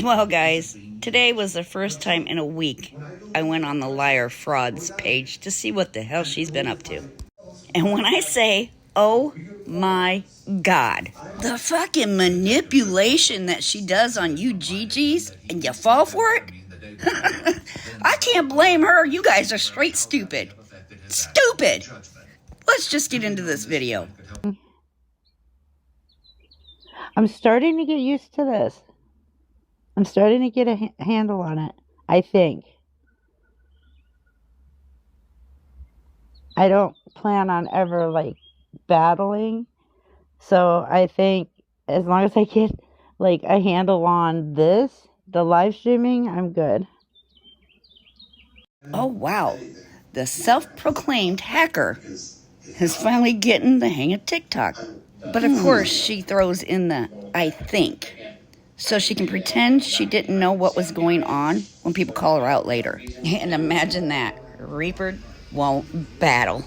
Well, guys, today was the first time in a week I went on the Liar Frauds page to see what the hell she's been up to. And when I say, oh my God, the fucking manipulation that she does on you GGs and you fall for it? I can't blame her. You guys are straight stupid. Stupid! Let's just get into this video. I'm starting to get used to this. I'm starting to get a handle on it, I think. I don't plan on ever, battling. So I think as long as I get, a handle on this, the live streaming, I'm good. Oh, wow. The self-proclaimed hacker is finally getting the hang of TikTok. But of course, she throws in the I think, so she can pretend she didn't know what was going on when people call her out later. And imagine that. Reaper won't battle.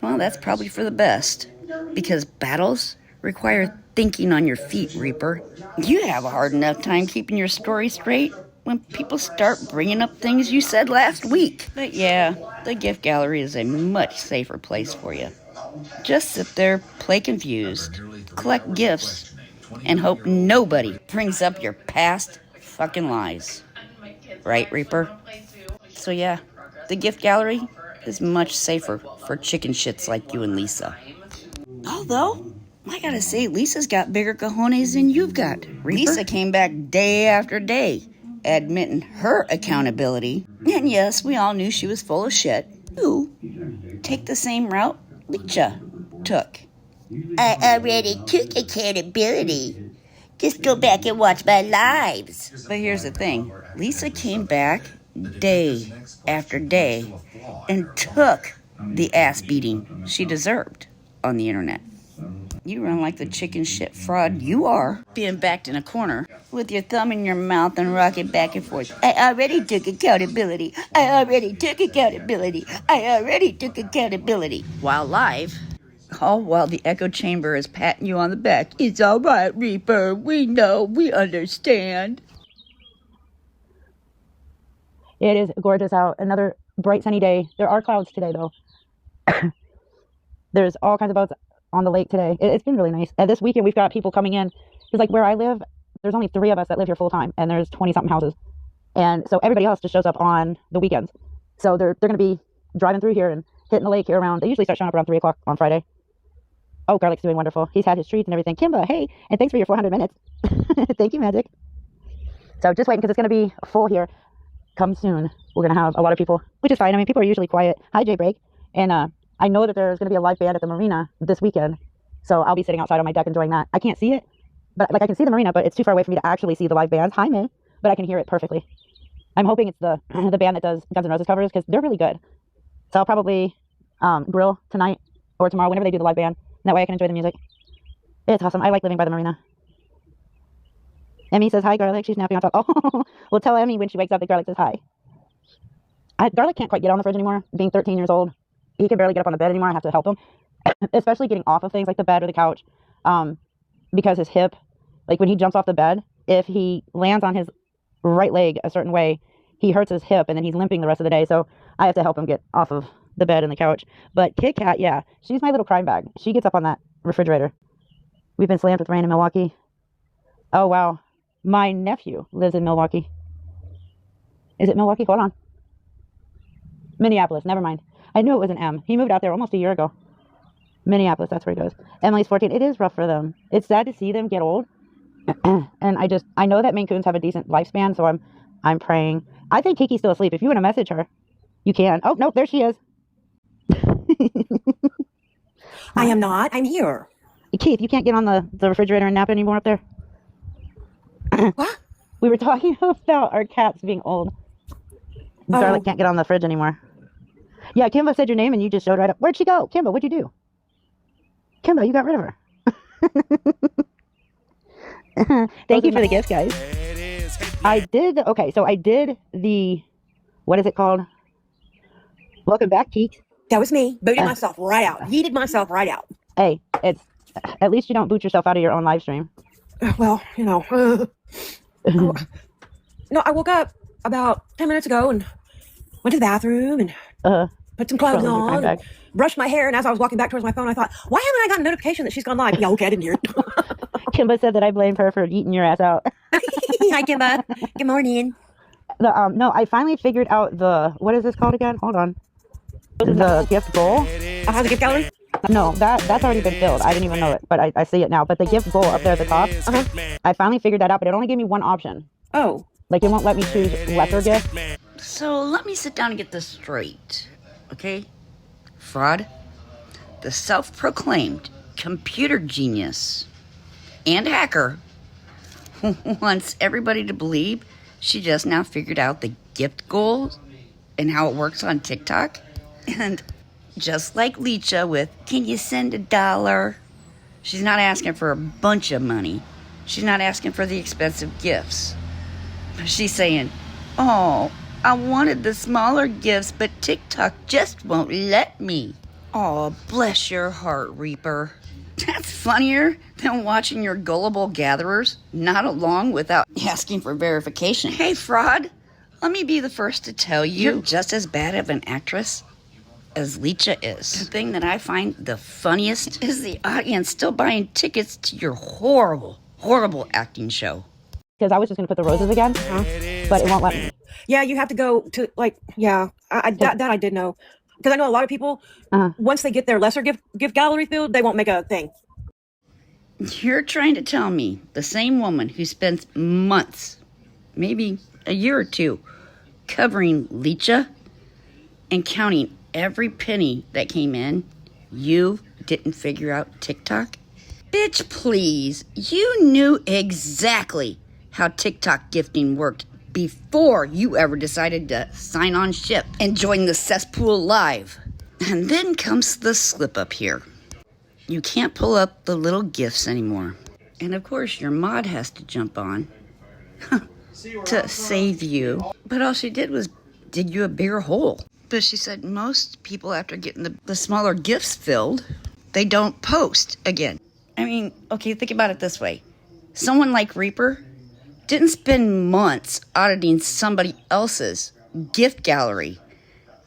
Well, that's probably for the best, because battles require thinking on your feet, Reaper. You have a hard enough time keeping your story straight when people start bringing up things you said last week. But yeah, the gift gallery is a much safer place for you. Just sit there, play confused, collect gifts, and hope nobody brings up your past fucking lies. Right, Reaper? So yeah, the gift gallery is much safer for chicken shits like you and Lisa. Although, I gotta say, Lisa's got bigger cojones than you've got, Reaper. Lisa came back day after day, admitting her accountability. And yes, we all knew she was full of shit. You take the same route Lisa took. I already took accountability. Just go back and watch my lives. But here's the thing. Lisa came back day after day and took the ass beating she deserved on the internet. You run like the chicken shit fraud you are, being backed in a corner with your thumb in your mouth and rocking back and forth. I already took accountability. I already took accountability. I already took accountability. While live, all while the echo chamber is patting you on the back. It's all right, Reaper. We know. We understand. It is gorgeous out. Another bright sunny day. There are clouds today, though. There's all kinds of boats on the lake today. It's been really nice. And this weekend, we've got people coming in. Because, where I live, there's only 3 of us that live here full time. And there's 20-something houses. And so everybody else just shows up on the weekends. So they're going to be driving through here and hitting the lake here around. They usually start showing up around 3 o'clock on Friday. Oh, Garlic's doing wonderful. He's had his treats and everything. Kimba, hey, and thanks for your 400 minutes. Thank you, Magic. So just waiting, because it's going to be full here. Come soon. We're going to have a lot of people, which is fine. I mean, people are usually quiet. Hi, Jay Break. And I know that there's going to be a live band at the marina this weekend. So I'll be sitting outside on my deck enjoying that. I can't see it, but I can see the marina, but it's too far away for me to actually see the live bands. Hi, May. But I can hear it perfectly. I'm hoping it's the band that does Guns N' Roses covers, because they're really good. So I'll probably grill tonight or tomorrow whenever they do the live band. That way I can enjoy the music. It's awesome. I like living by the marina. Emmy says hi, Garlic. She's napping on top. Oh, well, tell Emmy when she wakes up that Garlic says hi. Garlic can't quite get on the fridge anymore. Being 13 years old, he can barely get up on the bed anymore. I have to help him, especially getting off of things like the bed or the couch, because his hip, when he jumps off the bed, if he lands on his right leg a certain way, he hurts his hip, and then he's limping the rest of the day. So I have to help him get off of the bed and the couch. But Kit Kat, yeah, she's my little crime bag. She gets up on that refrigerator. We've been slammed with rain in Milwaukee. Oh, wow. My nephew lives in Milwaukee. Is it Milwaukee? Hold on. Minneapolis. Never mind. I knew it was an M. He moved out there almost a year ago. Minneapolis. That's where he goes. Emily's 14. It is rough for them. It's sad to see them get old. And I know that Maine Coons have a decent lifespan, so I'm praying. I think Kiki's still asleep. If you want to message her, you can. Oh, no, there she is. I am not. I'm here. Keith, you can't get on the refrigerator and nap anymore up there? What? We were talking about our cats being old. Garlic can't get on the fridge anymore. Yeah, Kimba said your name and you just showed right up. Where'd she go? Kimba, what'd you do? Kimba, you got rid of her. Thank you for the gift, guys. I did the, what is it called? Welcome back, Keith. That was me. Booted myself right out. Yeeted myself right out. Hey, at least you don't boot yourself out of your own live stream. Well, Oh, no, I woke up about 10 minutes ago and went to the bathroom and put some clothes Probably your time on, bag. brushed my hair, and as I was walking back towards my phone, I thought, why haven't I got a notification that she's gone live? Yeah, okay, I didn't hear it. Kimba said that I blamed her for eating your ass out. Hi, Kimba. Good morning. No, I finally figured out what is this called again? Hold on. The gift goal. The gift gallery? No, that's already been filled. I didn't even know it, but I see it now. But the gift goal up there at the top, I finally figured that out, but it only gave me one option. Oh. Like, it won't let me choose lesser gift. So let me sit down and get this straight, okay? Fraud, the self-proclaimed computer genius and hacker who wants everybody to believe she just now figured out the gift goals and how it works on TikTok. And just like Lecha with, can you send $1? She's not asking for a bunch of money. She's not asking for the expensive gifts. She's saying, oh, I wanted the smaller gifts, but TikTok just won't let me. Oh, bless your heart, Reaper. That's funnier than watching your gullible gatherers nod along without asking for verification. Hey, Fraud, let me be the first to tell you, you're just as bad of an actress as Lecha is. The thing that I find the funniest is the audience still buying tickets to your horrible, horrible acting show. Because I was just going to put the roses again, but it won't let me. Yeah, you have to go to, like, yeah, that I did know. Because I know a lot of people, once they get their lesser gift gallery filled, they won't make a thing. You're trying to tell me the same woman who spends months, maybe a year or two, covering Lecha and counting every penny that came in, you didn't figure out TikTok? Bitch, please. You knew exactly how TikTok gifting worked before you ever decided to sign on ship and join the cesspool live. And then comes the slip up here. You can't pull up the little gifts anymore. And of course, your mod has to jump on to save you. But all she did was dig you a bigger hole. But she said most people, after getting the smaller gifts filled, they don't post again. I mean, okay, think about it this way. Someone like Reaper didn't spend months auditing somebody else's gift gallery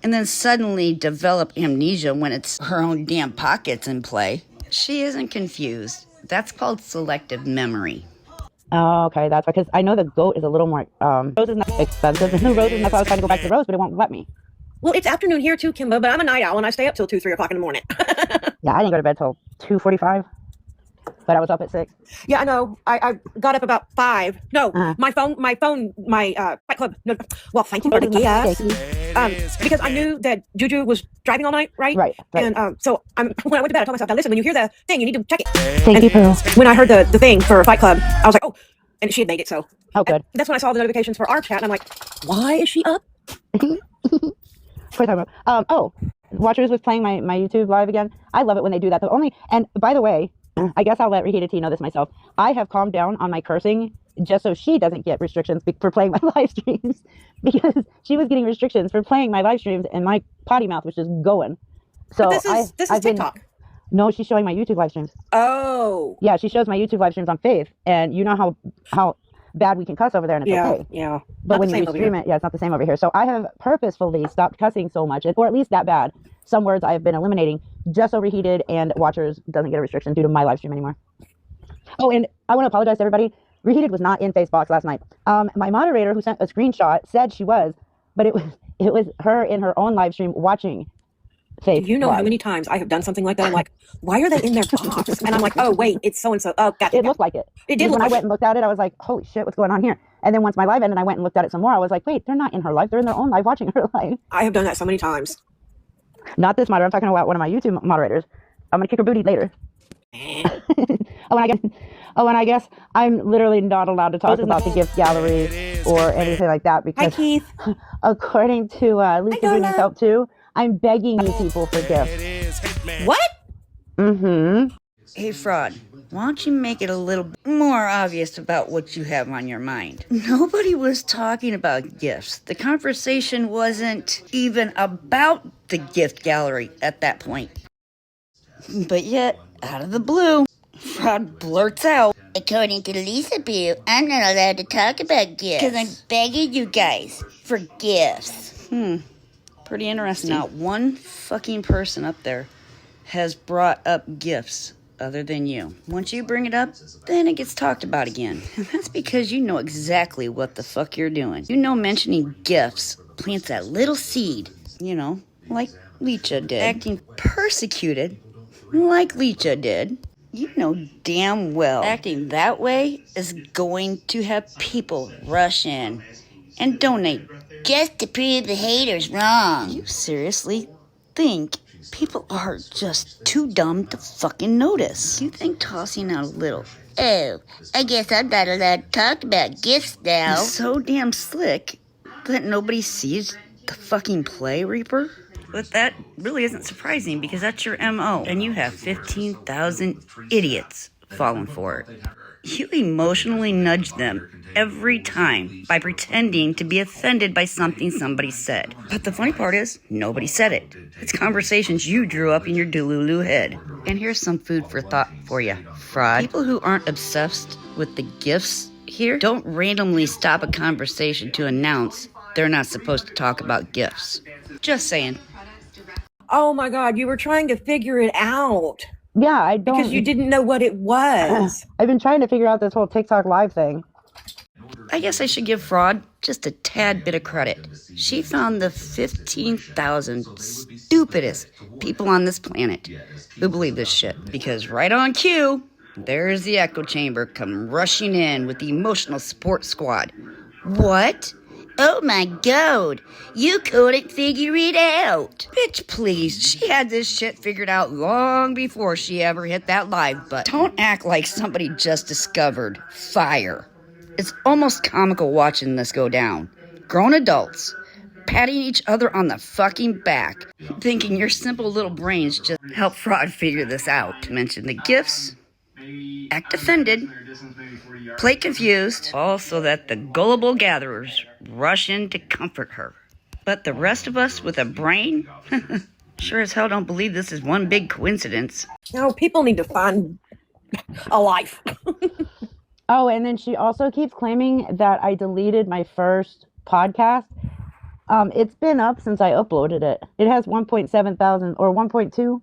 and then suddenly develop amnesia when it's her own damn pockets in play. She isn't confused. That's called selective memory. Oh, okay, that's because I know the goat is a little more, rose is not expensive. There's no roses, and that's why I was trying to go back to the rose, but it won't let me. Well, it's afternoon here too, Kimba, but I'm a night owl and I stay up till 2, 3 o'clock in the morning. Yeah, I didn't go to bed till 2:45, but I was up at 6. Yeah, I know. I got up about 5. No, my Fight Club. No, well, thank you for the gift. Because I knew that Juju was driving all night, right? Right. And so when I went to bed, I told myself, now listen, when you hear the thing, you need to check it. Thank you, Pearl. When I heard the thing for Fight Club, I was like, oh, and she had made it, so. Oh, good. And that's when I saw the notifications for our chat, and I'm like, why is she up? Watchers was playing my YouTube live again. I love it when they do that. And by the way, I guess I'll let Reheated Tea know this myself. I have calmed down on my cursing just so she doesn't get restrictions for playing my live streams, because she was getting restrictions for playing my live streams and my potty mouth was just going. So But this is TikTok. No, she's showing my YouTube live streams. Oh. Yeah, she shows my YouTube live streams on Faith, and you know how bad we can cuss over there, and it's okay. Yeah. But when you stream it, it's not the same over here. So I have purposefully stopped cussing so much, or at least that bad. Some words I have been eliminating just so Reheated and Watchers doesn't get a restriction due to my live stream anymore. Oh, and I want to apologize to everybody. Reheated was not in Facebox last night. My moderator who sent a screenshot said she was, but it was her in her own live stream watching Faith. Do you know how many times I have done something like that? I'm like, why are they in their box? And I'm like, oh wait, it's so and so. Oh, gotcha. It looked like it. It did. When I went and looked at it, I was like, holy shit, what's going on here? And then once my live ended, I went and looked at it some more. I was like, wait, they're not in her live. They're in their own live watching her live. I have done that so many times. Not this moderator. I'm talking about one of my YouTube moderators. I'm gonna kick her booty later. And I guess I'm literally not allowed to talk about the gift gallery or anything like that because, hi, Keith. According to Lisa Green's Help Too, I'm begging you people for gifts. What? Mm-hmm. Hey, Fraud, why don't you make it a little more obvious about what you have on your mind? Nobody was talking about gifts. The conversation wasn't even about the gift gallery at that point. But yet, out of the blue, Fraud blurts out, According to Lisa Boo, I'm not allowed to talk about gifts. Because I'm begging you guys for gifts. Pretty interesting. Not one fucking person up there has brought up gifts other than you. Once you bring it up, then it gets talked about again. And that's because you know exactly what the fuck you're doing. You know mentioning gifts plants that little seed, like Lecha did. Acting persecuted, like Lecha did. You know damn well acting that way is going to have people rush in and donate Just to prove the haters wrong. You seriously think people are just too dumb to fucking notice? You think tossing out a little Oh, I guess I'm not allowed to talk about gifts now. is so damn slick that nobody sees the fucking play, Reaper? But that really isn't surprising because that's your MO, and you have 15,000 idiots falling for it. You emotionally nudge them every time by pretending to be offended by something somebody said. But the funny part is, nobody said it. It's conversations you drew up in your Delulu head. And here's some food for thought for you, fraud. People who aren't obsessed with the gifts here don't randomly stop a conversation to announce they're not supposed to talk about gifts. Just saying. Oh my God, you were trying to figure it out. Yeah, I don't. Because you didn't know what it was. I've been trying to figure out this whole TikTok live thing. I guess I should give Fraud just a tad bit of credit. She found the 15,000 stupidest people on this planet who believe this shit. Because right on cue, there's the echo chamber come rushing in with the emotional support squad. What? Oh my God, you couldn't figure it out. Bitch, please. She had this shit figured out long before she ever hit that live button. Don't act like somebody just discovered fire. It's almost comical watching this go down. Grown adults patting each other on the fucking back, thinking your simple little brains just help Fraud figure this out. Mention the gifts, act offended, play confused, all so that the gullible gatherers rush in to comfort her. But the rest of us with a brain sure as hell don't believe this is one big coincidence. No, people need to find a life. Oh, and then she also keeps claiming that I deleted my first podcast. It's been up since I uploaded it. It has 1.7 thousand or 1.2 or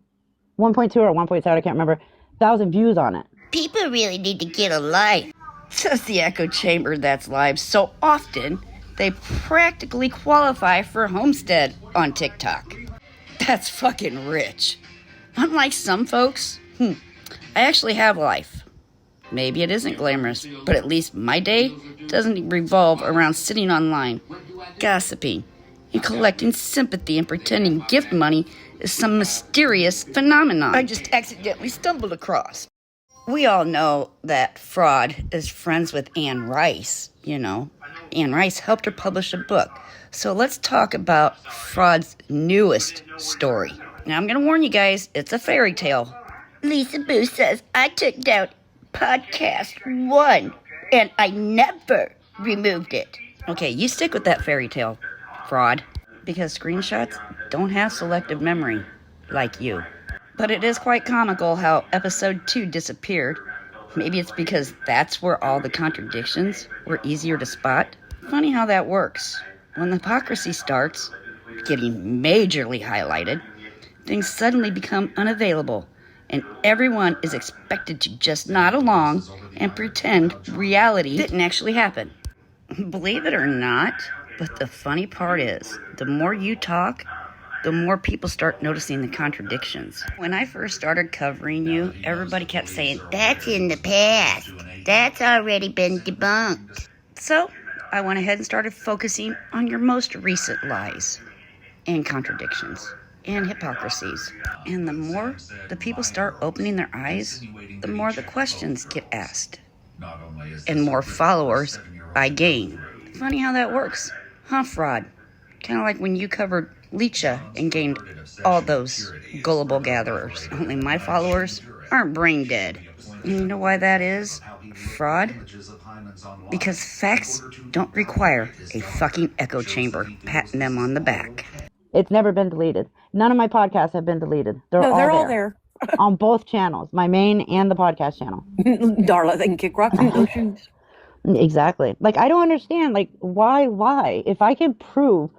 1.7, I can't remember, thousand views on it. People really need to get a life. Says the echo chamber that's live so often they practically qualify for homestead on TikTok. That's fucking rich. Unlike some folks, I actually have life. Maybe it isn't glamorous, but at least my day doesn't revolve around sitting online, gossiping, and collecting sympathy and pretending gift money is some mysterious phenomenon I just accidentally stumbled across. We all know that Fraud is friends with Anne Rice, Anne Rice helped her publish a book. So let's talk about Fraud's newest story. Now I'm going to warn you guys, it's a fairy tale. Lisa Boo says I took down podcast 1 and I never removed it. Okay, you stick with that fairy tale, Fraud, because screenshots don't have selective memory like you. But it is quite comical how episode 2 disappeared. Maybe it's because that's where all the contradictions were easier to spot. Funny how that works. When the hypocrisy starts getting majorly highlighted, things suddenly become unavailable, and everyone is expected to just nod along and pretend reality didn't actually happen. Believe it or not, but the funny part is, the more you talk, the more people start noticing the contradictions. When I first started covering you, everybody kept saying, That's in the past. That's already been debunked. So I went ahead and started focusing on your most recent lies and contradictions and hypocrisies. And the more the people start opening their eyes, the more the questions get asked. And more followers I gain. Funny how that works, huh, Fraud? Kind of like when you covered Lecha and gained all those gullible gatherers. Only my followers aren't brain dead. And you know why that is, Fraud? Because facts don't require a fucking echo chamber patting them on the back. It's never been deleted. None of my podcasts have been deleted. They're all there. on both channels, my main and the podcast channel. Darla, they can kick rocks in those shoes. Exactly. Like, I don't understand, like, why lie? If I can prove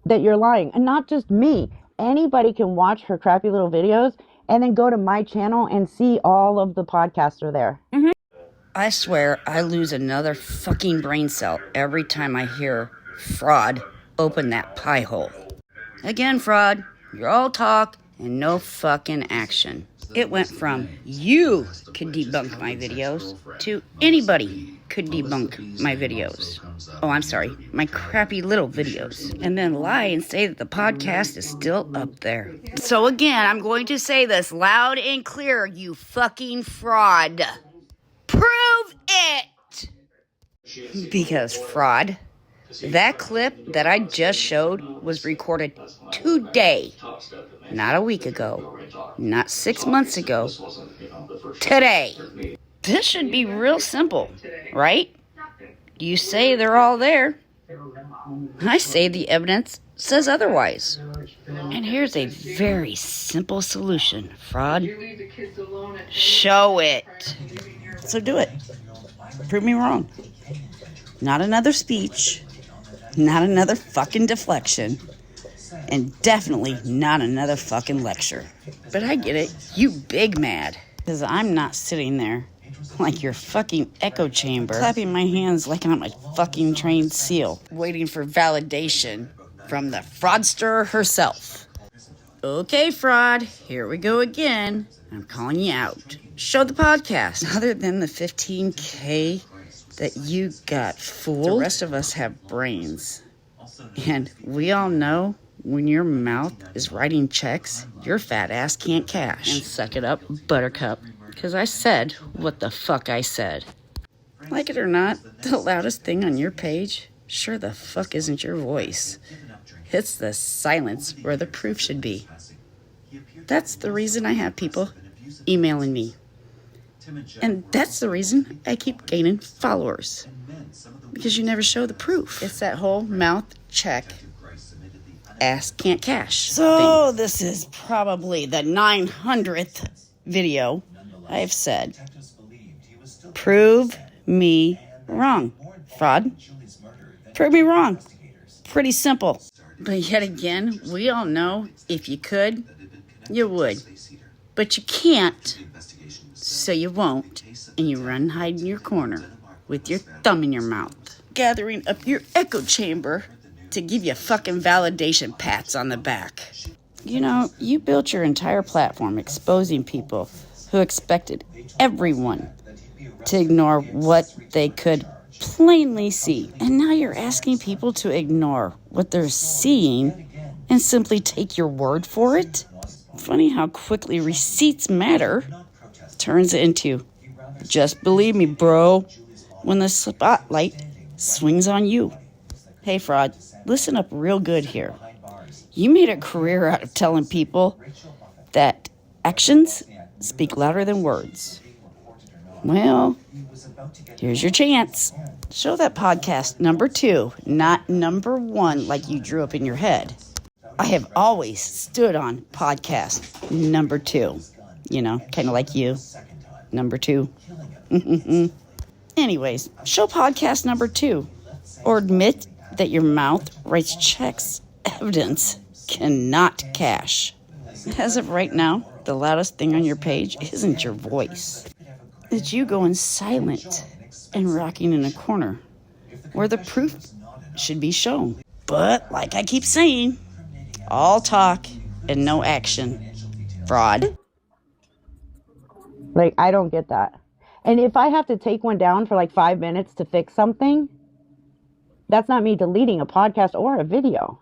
that you're lying, and not just me, anybody can watch her crappy little videos and then go to my channel and see all of the podcasts are there. Mm-hmm. I swear I lose another fucking brain cell every time I hear Fraud open that pie hole. Again, Fraud, you're all talk and no fucking action. It went from you could debunk my videos to anybody could debunk my videos. Oh, I'm sorry, my crappy little videos. And then lie and say that the podcast is still up there. So again, I'm going to say this loud and clear, you fucking fraud. Prove it! Because Fraud, that clip that I just showed was recorded today. Not a week ago. Not 6 months ago. Today. This should be real simple, right? You say they're all there. I say the evidence says otherwise. And here's a very simple solution, Fraud. Show it. So do it. Prove me wrong. Not another speech. Not another fucking deflection. And definitely not another fucking lecture. But I get it. You big mad. Because I'm not sitting there like your fucking echo chamber, clapping my hands like I'm a fucking trained seal, waiting for validation from the fraudster herself. Okay, Fraud, here we go again. I'm calling you out. Show the podcast. Other than the 15K that you got fooled, the rest of us have brains. And we all know when your mouth is writing checks, your fat ass can't cash. And suck it up, Buttercup. Because I said what the fuck I said. Like it or not, the loudest thing on your page sure the fuck isn't your voice. It's the silence where the proof should be. That's the reason I have people emailing me. And that's the reason I keep gaining followers. Because you never show the proof. It's that whole mouth check, ass can't cash So thing. This is probably the 900th video I've said. Prove me wrong, Fraud. Prove me wrong. Pretty simple. But yet again, we all know if you could, you would. But you can't, so you won't. And you run and hide in your corner with your thumb in your mouth, gathering up your echo chamber to give you fucking validation pats on the back. You know, you built your entire platform exposing people who expected everyone to ignore what they could plainly see. And now you're asking people to ignore what they're seeing and simply take your word for it? Funny how quickly receipts matter turns into, just believe me, bro, when the spotlight swings on you. Hey, Fraud, listen up real good here. You made a career out of telling people that actions speak louder than words. Well, here's your chance. Show that podcast number 2, not number 1 like you drew up in your head. I have always stood on podcast number 2. You know, kind of like you. Number 2. Anyways, show podcast number 2. Or admit that your mouth writes checks evidence cannot cash. As of right now, the loudest thing on your page isn't your voice. It's you going silent and rocking in a corner where the proof should be shown. But like I keep saying, all talk and no action. Fraud. Like, I don't get that. And if I have to take one down for like 5 minutes to fix something, that's not me deleting a podcast or a video.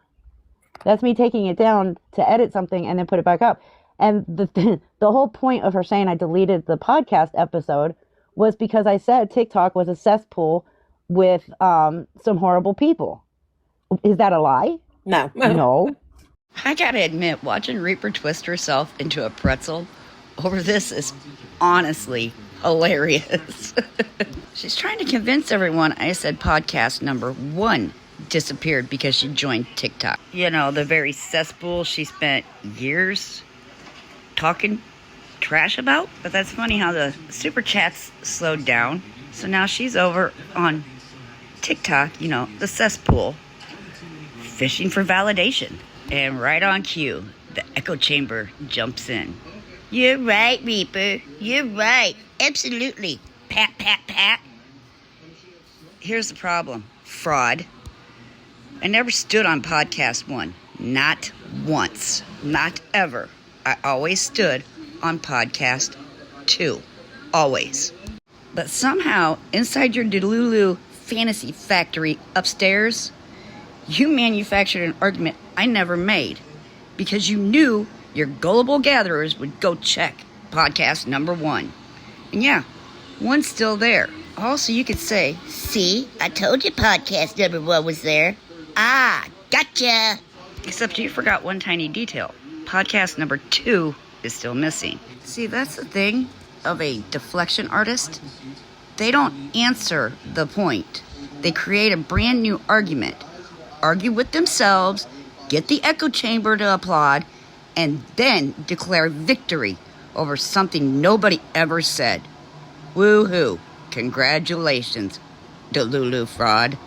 That's me taking it down to edit something and then put it back up. And the whole point of her saying I deleted the podcast episode was because I said TikTok was a cesspool with some horrible people. Is that a lie? No. No. I gotta admit, watching Reaper twist herself into a pretzel over this is honestly hilarious. She's trying to convince everyone I said podcast number 1 disappeared because she joined TikTok. You know, the very cesspool she spent years talking trash about. But that's funny how the super chats slowed down. So now she's over on TikTok, the cesspool, fishing for validation. And right on cue, the echo chamber jumps in. You're right, Reaper. You're right. Absolutely. Pat, pat, pat. Here's the problem, fraud. I never stood on podcast 1. Not once. Not ever. I always stood on podcast 2. Always. But somehow, inside your Delulu fantasy factory upstairs, you manufactured an argument I never made. Because you knew your gullible gatherers would go check podcast number 1. And yeah, one's still there. Also, you could say, see, I told you podcast number 1 was there. Ah, gotcha. Except you forgot one tiny detail. Podcast number 2 is still missing. See, that's the thing of a deflection artist. They don't answer the point. They create a brand new argument. Argue with themselves, get the echo chamber to applaud, and then declare victory over something nobody ever said. Woohoo. Congratulations, Delulu fraud.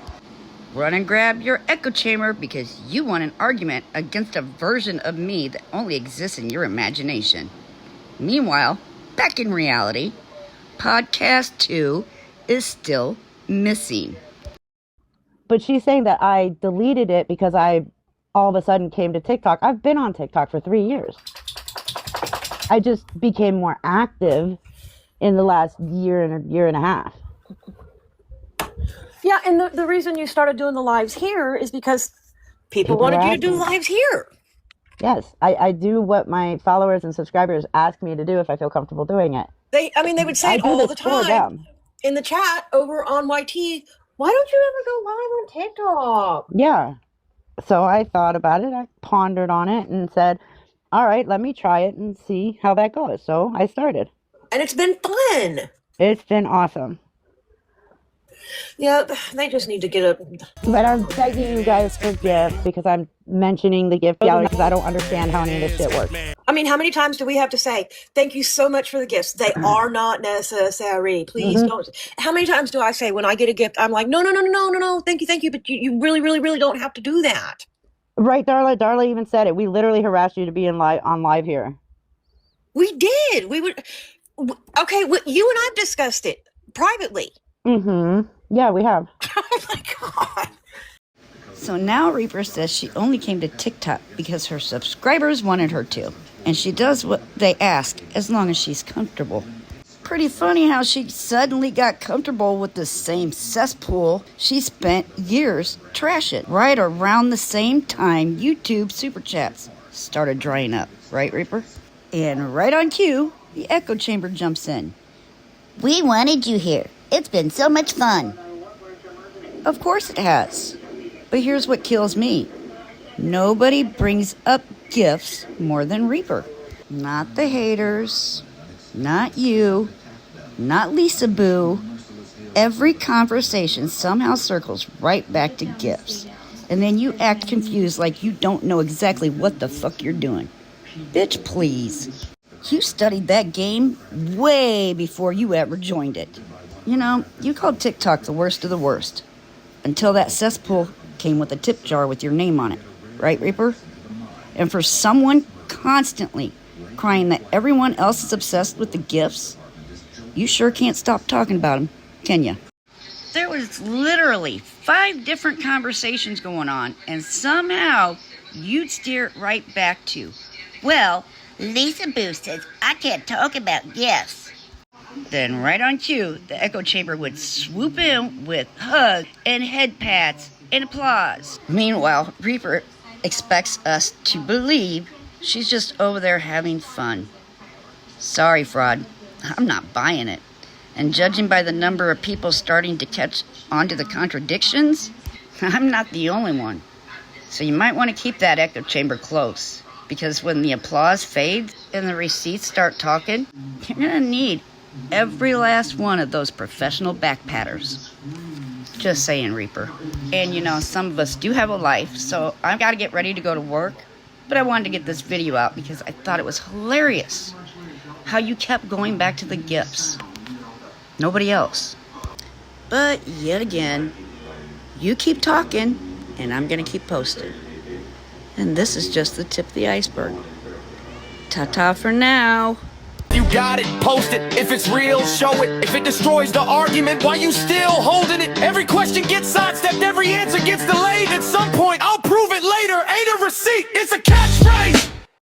Run and grab your echo chamber because you won an argument against a version of me that only exists in your imagination. Meanwhile, back in reality, podcast 2 is still missing. But she's saying that I deleted it because I all of a sudden came to TikTok. I've been on TikTok for 3 years. I just became more active in the last year and a half. Yeah, and the reason you started doing the lives here is because people wanted you to do lives here. Yes, I do what my followers and subscribers ask me to do if I feel comfortable doing it. They would say it all the time in the chat over on YT, why don't you ever go live on TikTok? Yeah. So I thought about it. I pondered on it and said, all right, let me try it and see how that goes. So I started. And it's been fun. It's been awesome. Yeah, they just need to get up. But I'm begging you guys for gifts because I'm mentioning the gift gallery because I don't understand how any of this shit works. I mean, how many times do we have to say, thank you so much for the gifts? They are not necessary. Please don't. How many times do I say when I get a gift, I'm like, no, thank you. But you really, really, really don't have to do that. Right, Darla. Darla even said it. We literally harassed you to be on live here. We did. We would. Okay, you and I've discussed it privately. Mm-hmm. Yeah, we have. Oh my God. So now Reaper says she only came to TikTok because her subscribers wanted her to. And she does what they ask as long as she's comfortable. Pretty funny how she suddenly got comfortable with the same cesspool she spent years trashing. Right around the same time YouTube super chats started drying up. Right, Reaper? And right on cue, the echo chamber jumps in. We wanted you here. It's been so much fun. Of course it has. But here's what kills me. Nobody brings up gifts more than Reaper. Not the haters. Not you. Not Lisa Boo. Every conversation somehow circles right back to gifts. And then you act confused like you don't know exactly what the fuck you're doing. Bitch, please. You studied that game way before you ever joined it. You called TikTok the worst of the worst. Until that cesspool came with a tip jar with your name on it. Right, Reaper? And for someone constantly crying that everyone else is obsessed with the gifts, you sure can't stop talking about them, can ya? There was literally 5 different conversations going on, and somehow you'd steer it right back to, well, Lisa Boo says I can't talk about gifts. Then right on cue, the echo chamber would swoop in with hugs and head pats and applause. Meanwhile, Reaper expects us to believe she's just over there having fun. Sorry, fraud. I'm not buying it. And judging by the number of people starting to catch on to the contradictions, I'm not the only one. So you might want to keep that echo chamber close, because when the applause fades and the receipts start talking, you're going to need every last one of those professional back patters. Just saying, Reaper. And some of us do have a life, so I've got to get ready to go to work. But I wanted to get this video out because I thought it was hilarious. how you kept going back to the gifts. Nobody else. But yet again, you keep talking, and I'm going to keep posting. And this is just the tip of the iceberg. Ta-ta for now. You got it, post it. If it's real, show it. If it destroys the argument, why you still holding it? Every question gets sidestepped, every answer gets delayed. At some point, I'll prove it later. Ain't a receipt, it's a catchphrase.